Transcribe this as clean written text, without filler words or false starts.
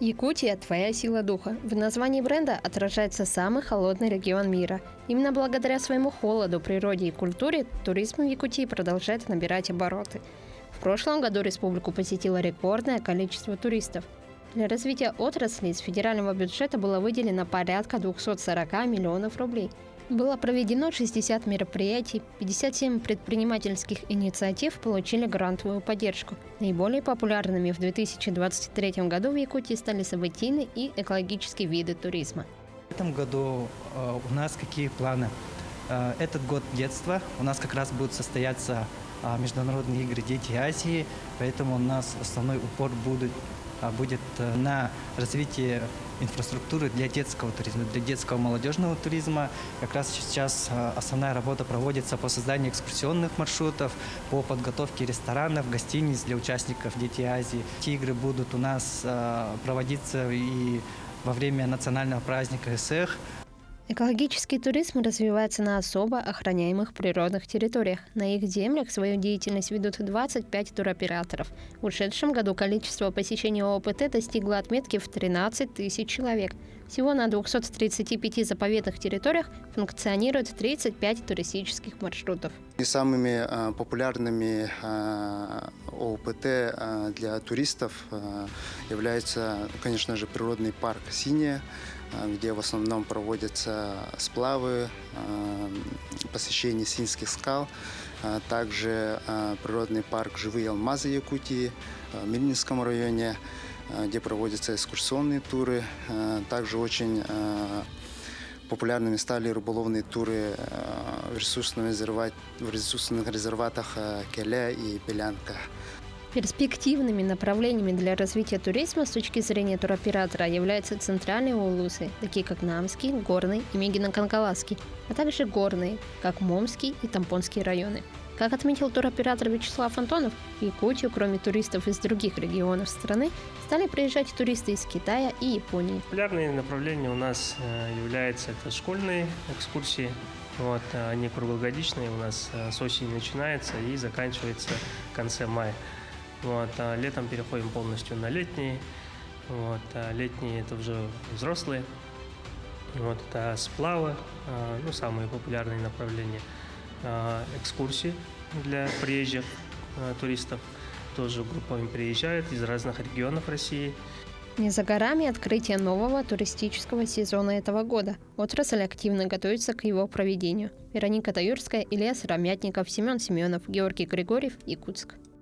Якутия – твоя сила духа. В названии бренда отражается самый холодный регион мира. Именно благодаря своему холоду, природе и культуре туризм в Якутии продолжает набирать обороты. В прошлом году республику посетило рекордное количество туристов. Для развития отрасли из федерального бюджета было выделено порядка 240 миллионов рублей. Было проведено 60 мероприятий, 57 предпринимательских инициатив получили грантовую поддержку. Наиболее популярными в 2023 году в Якутии стали событийные и экологические виды туризма. В этом году у нас какие планы? Этот год детства. У нас как раз будут состояться международные игры «Дети Азии», поэтому у нас основной упор будет на развитие инфраструктуры для детского туризма, для детского молодежного туризма. Как раз сейчас основная работа проводится по созданию экскурсионных маршрутов, по подготовке ресторанов, гостиниц для участников «Дети Азии». Эти игры будут у нас проводиться и во время национального праздника СЭХ. Экологический туризм развивается на особо охраняемых природных территориях. На их землях свою деятельность ведут 25 туроператоров. В ушедшем году количество посещений ООПТ достигло отметки в 13 тысяч человек. Всего на 235 заповедных территориях функционирует 35 туристических маршрутов. И самыми популярными ООПТ для туристов является, конечно же, природный парк «Синяя», где в основном проводятся сплавы, посещение Синских скал, также природный парк «Живые алмазы» Якутии в Мирнинском районе, где проводятся экскурсионные туры. Также очень популярными стали рыболовные туры в ресурсных резерватах Келя и Белянка. Перспективными направлениями для развития туризма с точки зрения туроператора являются центральные улусы, такие как Намский, Горный и Мегино-Канкаласский, а также горные, как Момский и Тампонский районы. Как отметил туроператор Вячеслав Антонов, в Якутию, кроме туристов из других регионов страны, стали приезжать туристы из Китая и Японии. Популярные направления у нас являются это школьные экскурсии. Они круглогодичные, у нас с осени начинается и заканчивается в конце мая. Летом переходим полностью на летние. Летние – это уже взрослые. Это сплавы, самые популярные направления. Экскурсии для приезжих туристов. Тоже группами приезжают из разных регионов России. Не за горами открытие нового туристического сезона этого года. Отрасль активно готовится к его проведению. Вероника Таюрская, Илья Сыромятников, Семен Семенов, Георгий Григорьев, Якутск.